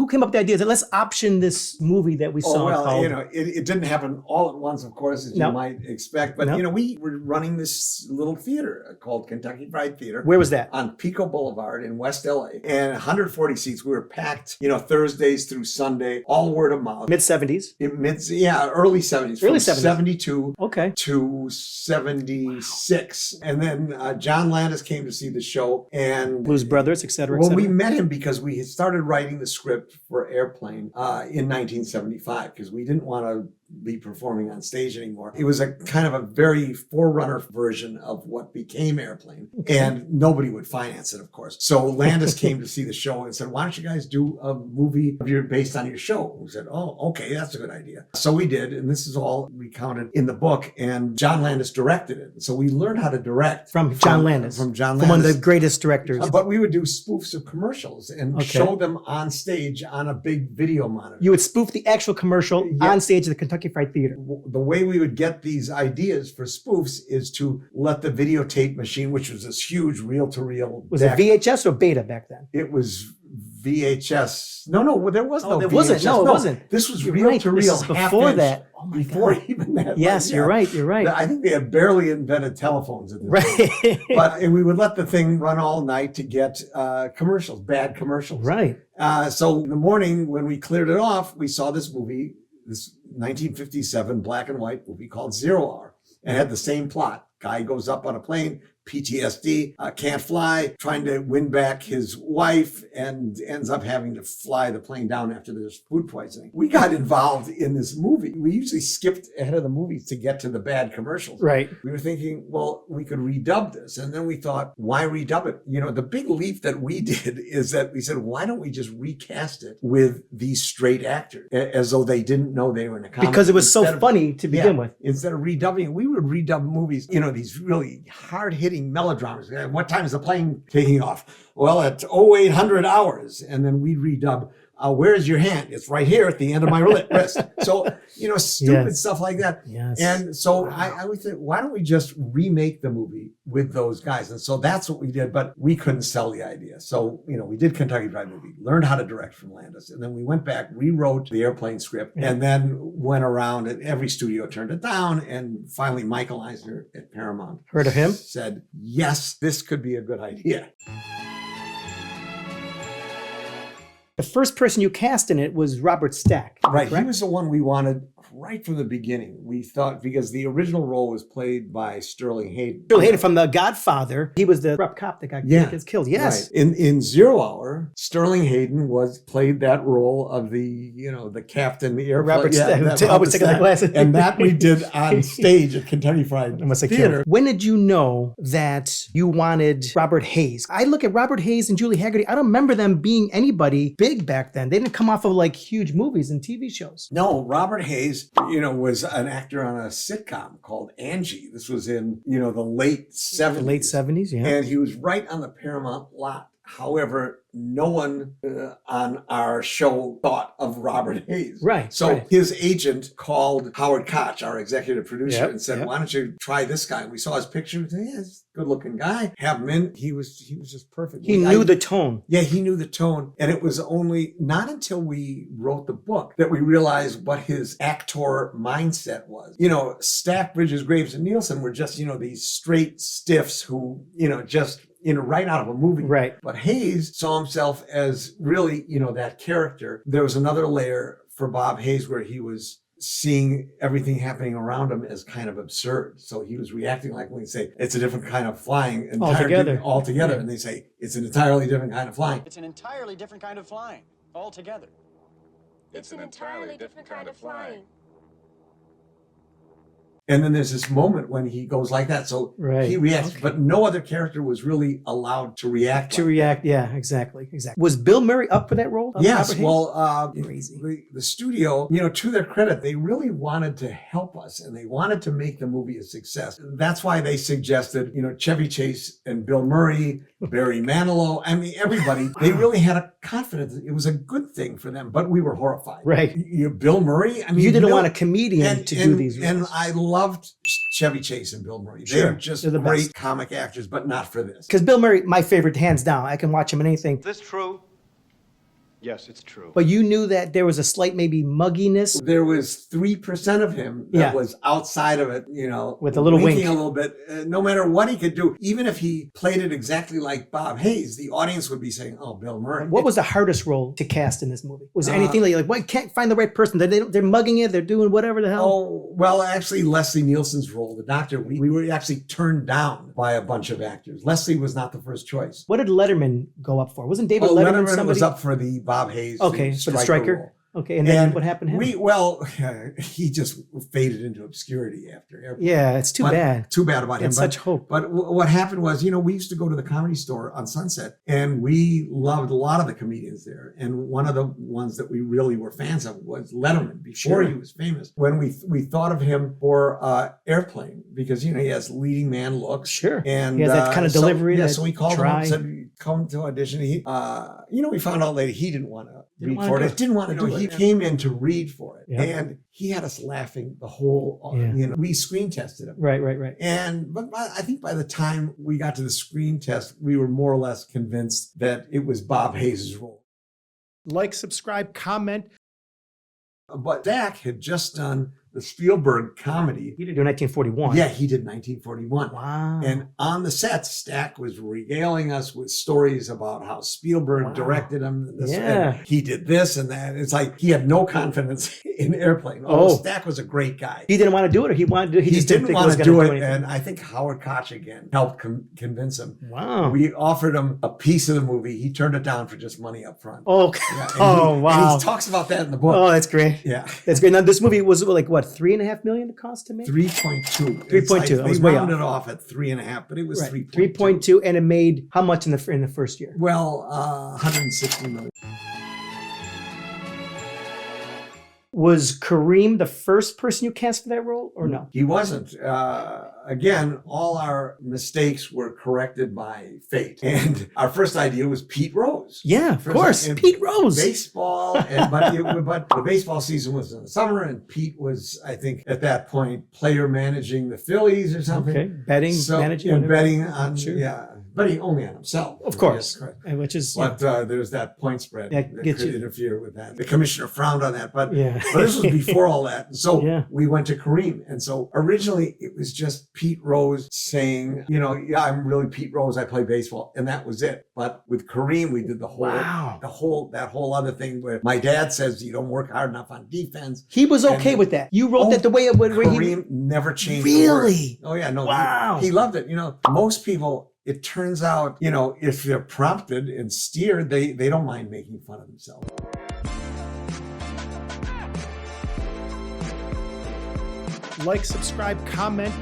who came up with the idea that let's option this movie that we saw? Well, called... you know, it didn't happen all at once, of course, as you might expect. But, you know, we were running this little theater called Kentucky Fried Theater. Where was that? On Pico Boulevard in West LA. And 140 seats. We were packed, you know, Thursdays through Sunday, all word of mouth. Mid-70s? Early 70s. Early 70s. 72 to 76. And then John Landis came to see the show. And Blues Brothers, et cetera, et Well, cetera. we met him because we had started writing the script for Airplane in 1975 because we didn't want to be performing on stage anymore. It was a kind of a very forerunner version of what became Airplane, and nobody would finance it, of course. So Landis came to see the show and said, why don't you guys do a movie based on your show? We said, oh, okay, that's a good idea. So we did, and this is all recounted in the book, and John Landis directed it. So we learned how to direct. From John Landis. From one of the greatest directors. But we would do spoofs of commercials and show them on stage on a big video monitor. You would spoof the actual commercial on stage at the Kentucky Fried Theater. The way we would get these ideas for spoofs is to let the videotape machine, which was this huge reel-to-reel. Was it VHS or Beta back then? It was VHS. No, there was no there VHS. wasn't. No, it wasn't. This was You're reel-to-reel. This is before that. Oh my before God. even that. Yes, you're right. You're right. I think they had barely invented telephones at this point. But we would let the thing run all night to get commercials, bad commercials. Right. So in the morning when we cleared it off, we saw this movie, this 1957 black and white movie called 0 Hour. It had the same plot. Guy goes up on a plane, PTSD, can't fly, trying to win back his wife, and ends up having to fly the plane down after there's food poisoning. We got involved in this movie. We usually skipped ahead of the movies to get to the bad commercials. Right. We were thinking, well, we could redub this. And then we thought, why redub it? You know, the big leap that we did is that we said, why don't we just recast it with these straight actors as though they didn't know they were in a comedy? Because it was so funny to begin with. Instead of redubbing, we would redub movies, you know, these really hard-hitting melodramas. What time is the plane taking off? Well, at 0800 hours. And then we'd redub, where's your hand? It's right here at the end of my wrist. So, you know, stupid stuff like that. Yes. And so I would think, why don't we just remake the movie with those guys? And so that's what we did, but we couldn't sell the idea. So, you know, we did Kentucky Fried Movie, learned how to direct from Landis. And then we went back, rewrote the Airplane script, and then went around and every studio turned it down. And finally, Michael Eisner at Paramount. Heard of him? Said, yes, this could be a good idea. The first person you cast in it was Robert Stack. Right. Correct? He was the one we wanted right from the beginning. We thought, because the original role was played by Sterling Hayden. Sterling Hayden from The Godfather. He was the corrupt cop that gets killed. Yes. Right. In 0 Hour, Sterling Hayden played that role of the captain, the airplane. Robert Stack. Always taking the glasses. And that we did on stage at Kentucky Fried Theater. When did you know that you wanted Robert Hayes? I look at Robert Hayes and Julie Haggerty. I don't remember them being anybody big back then. They didn't come off of like huge movies and TV shows. No, Robert Hayes, was an actor on a sitcom called Angie. This was in, the late 70s. The late 70s, yeah. And he was right on the Paramount lot. However, no one on our show thought of Robert Hayes. Right. So his agent called Howard Koch, our executive producer, and said, why don't you try this guy? We saw his picture. We said, yeah, he's a good looking guy. Have him in. He was just perfect. He knew the tone. Yeah, he knew the tone. And it was only not until we wrote the book that we realized what his actor mindset was. Stack, Bridges, Graves, and Nielsen were just, these straight stiffs who, just right out of a movie. Right. But Hayes saw himself as really, that character. There was another layer for Bob Hayes where he was seeing everything happening around him as kind of absurd. So he was reacting like when we say, it's a different kind of flying. Altogether. Yeah. And they say, it's an entirely different kind of flying. It's an entirely different kind of flying. Altogether. It's an entirely different kind of flying. And then there's this moment when he goes like that. So he reacts, but no other character was really allowed to react. Yeah, exactly. Was Bill Murray up for that role? Yes. Well, crazy. The studio, to their credit, they really wanted to help us and they wanted to make the movie a success. That's why they suggested, Chevy Chase and Bill Murray, Barry Manilow. I mean, everybody, they really had a confidence. It was a good thing for them, but we were horrified. Right. Bill Murray, I mean, you didn't want a comedian to do these roles. And I loved Chevy Chase and Bill Murray. They're just great comic actors, but not for this. Because Bill Murray, my favorite, hands down. I can watch him in anything. Is this true? Yes, it's true. But you knew that there was a slight maybe mugginess. There was 3% of him that was outside of it, With a little winking wink. a little bit. No matter what he could do, even if he played it exactly like Bob Hayes, the audience would be saying, "Oh, Bill Murray." What was the hardest role to cast in this movie? Was there anything like, well, I can't find the right person? They're mugging it. They're doing whatever the hell. Oh, well, actually, Leslie Nielsen's role, the doctor, we were actually turned down by a bunch of actors. Leslie was not the first choice. What did Letterman go up for? Wasn't David Letterman Letterman somebody? was up for the Bob Hayes. Okay, for the striker. role. Okay, and then what happened to him? He just faded into obscurity after Airplane. Yeah, it's too bad. Too bad about He him. had such hope. But what happened was, we used to go to the Comedy Store on Sunset, and we loved a lot of the comedians there. And one of the ones that we really were fans of was Letterman before he was famous. When we thought of him for Airplane, because he has leading man looks. Sure. And he has that kind of delivery. So we called him up and said, "Come to audition." We found out later he didn't want to read for it. Didn't want to do it. He came in to read for it, and he had us laughing the whole. We screen tested him. Right. But I think by the time we got to the screen test, we were more or less convinced that it was Bob Hayes' role. Like, subscribe, comment. But Dak had just done the Spielberg comedy. He did do 1941. Yeah, he did 1941. Wow. And on the set, Stack was regaling us with stories about how Spielberg directed him. And he did this and that. It's like he had no confidence in Airplane. Stack was a great guy. He didn't want to do it, or he wanted to do it? He just didn't think want he to was do gonna it. And I think Howard Koch again helped convince him. Wow. We offered him a piece of the movie. He turned it down for just money up front. Oh, wow. And he talks about that in the book. Oh, that's great. Yeah. That's great. Now, this movie was like, what, $3.5 million to cost to make? 3.2. 3.2. They rounded off at 3.5, but it was 3.2. 3.2, and it made how much in the first year? Well, 160 million. Was Kareem the first person you cast for that role, or no? He wasn't. Again, all our mistakes were corrected by fate. And our first idea was Pete Rose. Yeah, of course. Pete Rose. Baseball. But the baseball season was in the summer, and Pete was, I think, at that point, player managing the Phillies or something. Okay, managing. And betting on, betting only on himself. Of course. Yes, which is, but there's that point spread that could interfere with that. The commissioner frowned on that, but this was before all that. And so we went to Kareem. And so originally it was just Pete Rose saying, I'm really Pete Rose. I play baseball. And that was it. But with Kareem, we did that whole other thing where my dad says you don't work hard enough on defense. He was okay with that. You wrote that the way it would. Kareem never changed. Really? Oh yeah, no. Wow. He loved it. Most people, it turns out, if they're prompted and steered, they don't mind making fun of themselves. Like, subscribe, comment.